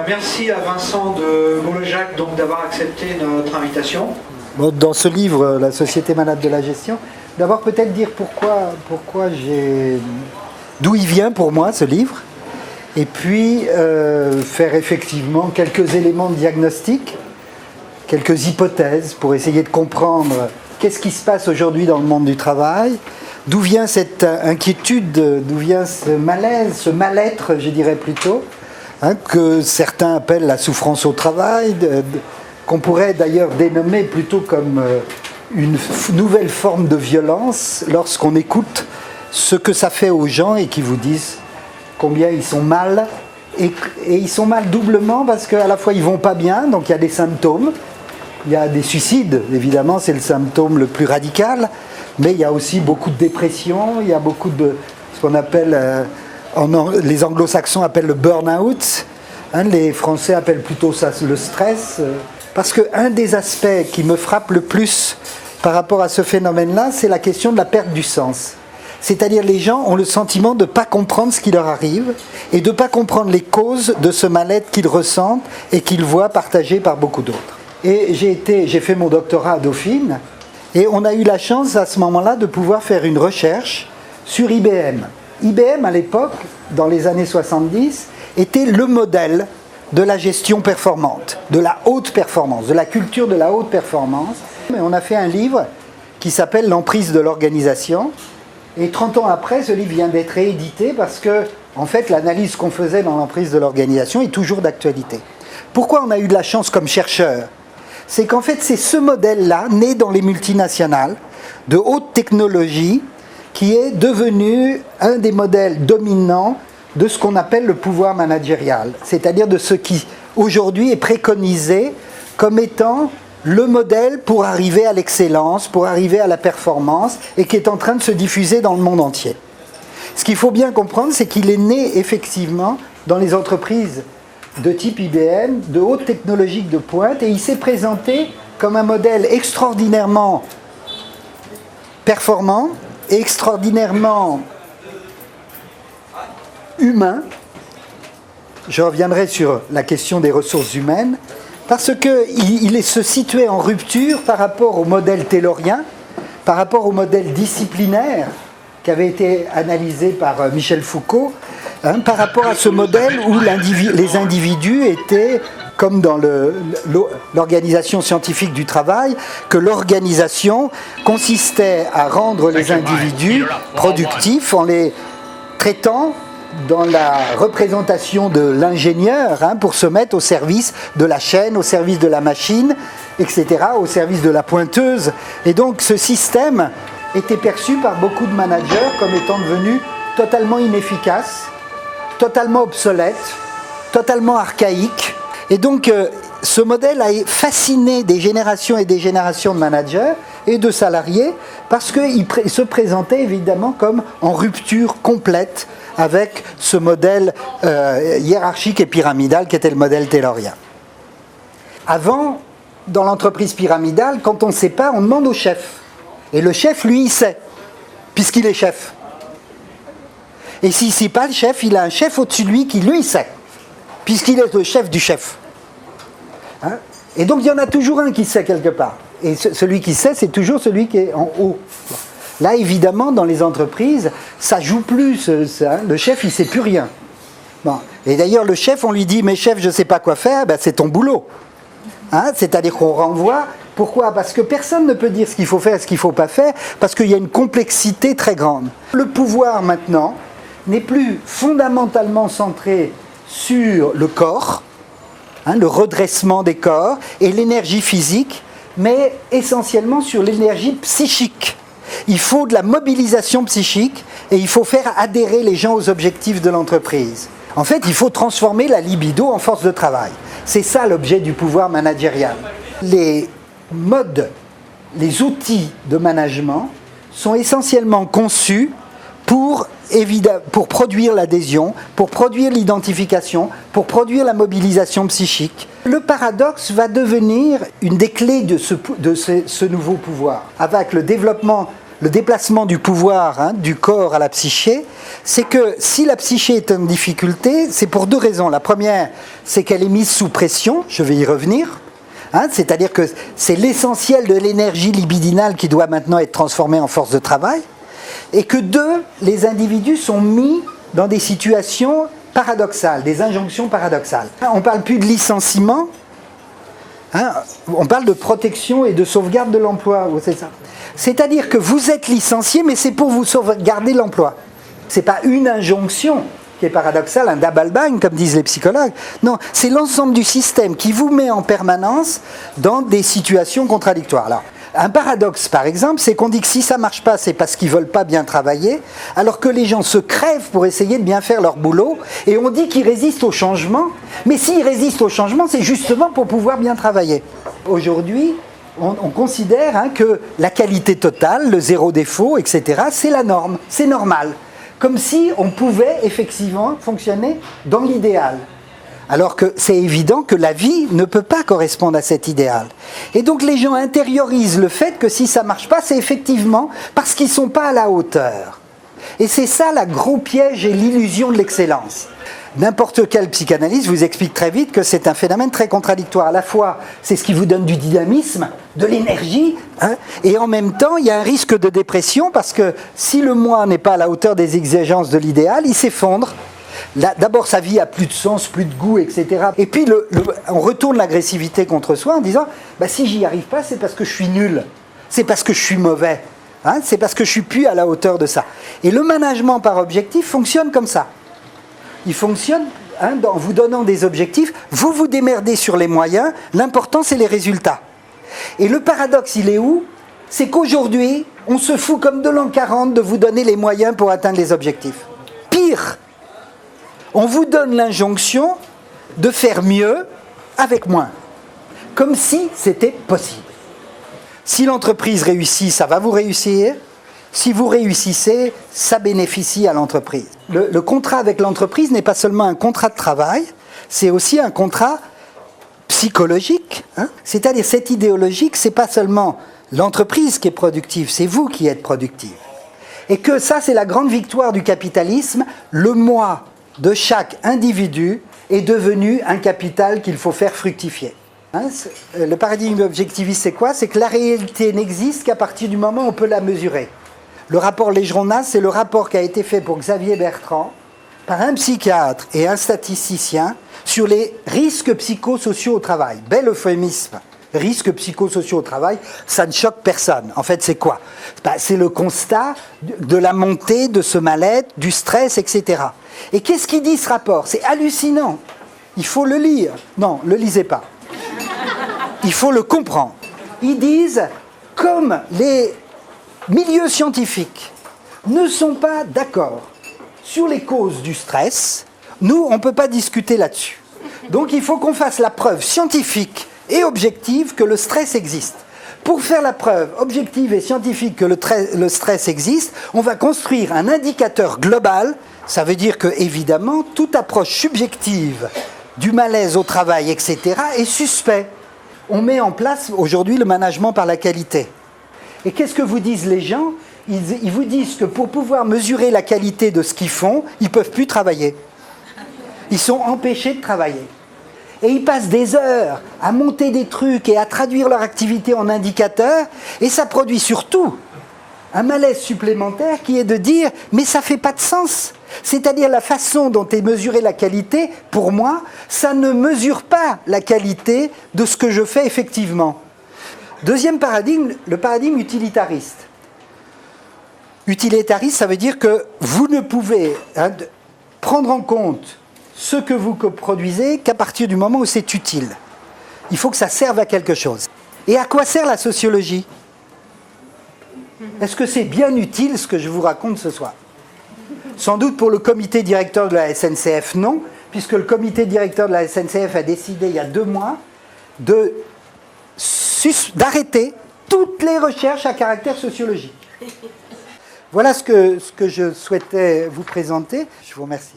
Merci à Vincent de Molejac d'avoir accepté notre invitation. Bon, dans ce livre, La société malade de la gestion, d'abord peut-être dire d'où il vient pour moi ce livre, et puis faire effectivement quelques éléments de diagnostic, quelques hypothèses pour essayer de comprendre qu'est-ce qui se passe aujourd'hui dans le monde du travail, d'où vient cette inquiétude, d'où vient ce malaise, ce mal-être, je dirais plutôt, que certains appellent la souffrance au travail, qu'on pourrait d'ailleurs dénommer plutôt comme une nouvelle forme de violence lorsqu'on écoute ce que ça fait aux gens et qui vous disent combien ils sont mal. Et ils sont mal doublement parce qu'à la fois ils vont pas bien, donc il y a des symptômes. Il y a des suicides, évidemment, c'est le symptôme le plus radical, mais il y a aussi beaucoup de dépression, il y a beaucoup de ce qu'on appelle... les anglo-saxons appellent le burn-out, les Français appellent plutôt ça le stress. Parce qu'un des aspects qui me frappe le plus par rapport à ce phénomène-là, c'est la question de la perte du sens. C'est-à-dire les gens ont le sentiment de ne pas comprendre ce qui leur arrive et de ne pas comprendre les causes de ce mal-être qu'ils ressentent et qu'ils voient partagé par beaucoup d'autres. Et j'ai fait mon doctorat à Dauphine et on a eu la chance à ce moment-là de pouvoir faire une recherche sur IBM. IBM, à l'époque, dans les années 70, était le modèle de la gestion performante, de la haute performance, de la culture de la haute performance. Et on a fait un livre qui s'appelle L'emprise de l'organisation. Et 30 ans après, ce livre vient d'être réédité parce que, en fait, l'analyse qu'on faisait dans L'emprise de l'organisation est toujours d'actualité. Pourquoi on a eu de la chance comme chercheur ? C'est qu'en fait, c'est ce modèle-là, né dans les multinationales, de haute technologie, qui est devenu un des modèles dominants de ce qu'on appelle le pouvoir managérial, c'est-à-dire de ce qui aujourd'hui est préconisé comme étant le modèle pour arriver à l'excellence, pour arriver à la performance, et qui est en train de se diffuser dans le monde entier. Ce qu'il faut bien comprendre, c'est qu'il est né effectivement dans les entreprises de type IBM, de haute technologique de pointe, et il s'est présenté comme un modèle extraordinairement performant, extraordinairement humain. Je reviendrai sur la question des ressources humaines, parce qu'il se situait en rupture par rapport au modèle taylorien, par rapport au modèle disciplinaire qui avait été analysé par Michel Foucault, par rapport à ce modèle où les individus étaient, comme dans l'organisation scientifique du travail, que l'organisation consistait à rendre les individus productifs en les traitant dans la représentation de l'ingénieur pour se mettre au service de la chaîne, au service de la machine, etc., au service de la pointeuse. Et donc ce système était perçu par beaucoup de managers comme étant devenu totalement inefficace, totalement obsolète, totalement archaïque. Et donc ce modèle a fasciné des générations et des générations de managers et de salariés parce qu'il se présentait évidemment comme en rupture complète avec ce modèle hiérarchique et pyramidal qui était le modèle taylorien. Avant, dans l'entreprise pyramidale, quand on ne sait pas, on demande au chef. Et le chef, lui, il sait, puisqu'il est chef. Et s'il ne sait pas le chef, il a un chef au-dessus de lui qui, lui, sait, puisqu'il est le chef du chef. Et donc, il y en a toujours un qui sait quelque part. Et celui qui sait, c'est toujours celui qui est en haut. Là, évidemment, dans les entreprises, ça joue plus. Le chef, il ne sait plus rien. Bon. Et d'ailleurs, le chef, on lui dit « Mais chef, je ne sais pas quoi faire », ben, c'est ton boulot. C'est-à-dire qu'on renvoie. Pourquoi ? Parce que personne ne peut dire ce qu'il faut faire et ce qu'il ne faut pas faire, parce qu'il y a une complexité très grande. Le pouvoir, maintenant, n'est plus fondamentalement centré sur le corps, le redressement des corps et l'énergie physique, mais essentiellement sur l'énergie psychique. Il faut de la mobilisation psychique et il faut faire adhérer les gens aux objectifs de l'entreprise. En fait, il faut transformer la libido en force de travail. C'est ça l'objet du pouvoir managérial. Les modes, les outils de management sont essentiellement conçus pour produire l'adhésion, pour produire l'identification, pour produire la mobilisation psychique. Le paradoxe va devenir une des clés de ce nouveau pouvoir. Avec le développement, le déplacement du pouvoir du corps à la psyché, c'est que si la psyché est en difficulté, c'est pour deux raisons. La première, c'est qu'elle est mise sous pression, je vais y revenir, c'est-à-dire que c'est l'essentiel de l'énergie libidinale qui doit maintenant être transformée en force de travail, et que deux, les individus sont mis dans des situations paradoxales, des injonctions paradoxales. On ne parle plus de licenciement, on parle de protection et de sauvegarde de l'emploi, c'est ça. C'est-à-dire que vous êtes licencié, mais c'est pour vous sauvegarder l'emploi. Ce n'est pas une injonction qui est paradoxale, un double-bind, comme disent les psychologues. Non, c'est l'ensemble du système qui vous met en permanence dans des situations contradictoires. Alors, un paradoxe, par exemple, c'est qu'on dit que si ça ne marche pas, c'est parce qu'ils ne veulent pas bien travailler, alors que les gens se crèvent pour essayer de bien faire leur boulot, et on dit qu'ils résistent au changement, mais s'ils résistent au changement, c'est justement pour pouvoir bien travailler. Aujourd'hui, on considère que la qualité totale, le zéro défaut, etc., c'est la norme, c'est normal. Comme si on pouvait effectivement fonctionner dans l'idéal. Alors que c'est évident que la vie ne peut pas correspondre à cet idéal. Et donc les gens intériorisent le fait que si ça ne marche pas, c'est effectivement parce qu'ils ne sont pas à la hauteur. Et c'est ça le gros piège et l'illusion de l'excellence. N'importe quel psychanalyste vous explique très vite que c'est un phénomène très contradictoire. À la fois, c'est ce qui vous donne du dynamisme, de l'énergie, et en même temps, il y a un risque de dépression parce que si le moi n'est pas à la hauteur des exigences de l'idéal, il s'effondre. D'abord, sa vie a plus de sens, plus de goût, etc. Et puis, on retourne l'agressivité contre soi en disant si j'y arrive pas, c'est parce que je suis nul, c'est parce que je suis mauvais, c'est parce que je suis plus à la hauteur de ça. Et le management par objectif fonctionne comme ça. Il fonctionne en vous donnant des objectifs, vous vous démerdez sur les moyens, l'important c'est les résultats. Et le paradoxe, il est où? C'est qu'aujourd'hui, on se fout comme de l'an 40 de vous donner les moyens pour atteindre les objectifs. Pire, on vous donne l'injonction de faire mieux avec moins, comme si c'était possible. Si l'entreprise réussit, ça va vous réussir. Si vous réussissez, ça bénéficie à l'entreprise. Le contrat avec l'entreprise n'est pas seulement un contrat de travail, c'est aussi un contrat psychologique. C'est-à-dire, cette idéologique, ce n'est pas seulement l'entreprise qui est productive, c'est vous qui êtes productif. Et que ça, c'est la grande victoire du capitalisme. Le moi de chaque individu est devenu un capital qu'il faut faire fructifier. Le paradigme objectiviste, c'est quoi? C'est que la réalité n'existe qu'à partir du moment où on peut la mesurer. Le rapport Legeron-Nass, c'est le rapport qui a été fait pour Xavier Bertrand par un psychiatre et un statisticien sur les risques psychosociaux au travail. Bel euphémisme. Risques psychosociaux au travail, ça ne choque personne. En fait, c'est quoi? C'est le constat de la montée de ce mal-être, du stress, etc. Et qu'est-ce qu'il dit ce rapport? C'est hallucinant. Il faut le lire. Non, ne le lisez pas. Il faut le comprendre. Ils disent, comme les milieux scientifiques ne sont pas d'accord sur les causes du stress, nous, on ne peut pas discuter là-dessus. Donc il faut qu'on fasse la preuve scientifique et objective que le stress existe. Pour faire la preuve objective et scientifique que le stress existe, on va construire un indicateur global. Ça veut dire que, évidemment, toute approche subjective du malaise au travail, etc., est suspect. On met en place aujourd'hui le management par la qualité. Et qu'est-ce que vous disent les gens? Ils vous disent que pour pouvoir mesurer la qualité de ce qu'ils font, ils ne peuvent plus travailler. Ils sont empêchés de travailler. Et ils passent des heures à monter des trucs et à traduire leur activité en indicateurs, et ça produit surtout un malaise supplémentaire qui est de dire « mais ça ne fait pas de sens ». C'est-à-dire la façon dont est mesurée la qualité, pour moi, ça ne mesure pas la qualité de ce que je fais effectivement. Deuxième paradigme, le paradigme utilitariste. Utilitariste, ça veut dire que vous ne pouvez prendre en compte ce que vous produisez qu'à partir du moment où c'est utile. Il faut que ça serve à quelque chose. Et à quoi sert la sociologie? Est-ce que c'est bien utile ce que je vous raconte ce soir? Sans doute pour le comité directeur de la SNCF, non, puisque le comité directeur de la SNCF a décidé il y a 2 mois d'arrêter toutes les recherches à caractère sociologique. Voilà ce que je souhaitais vous présenter. Je vous remercie.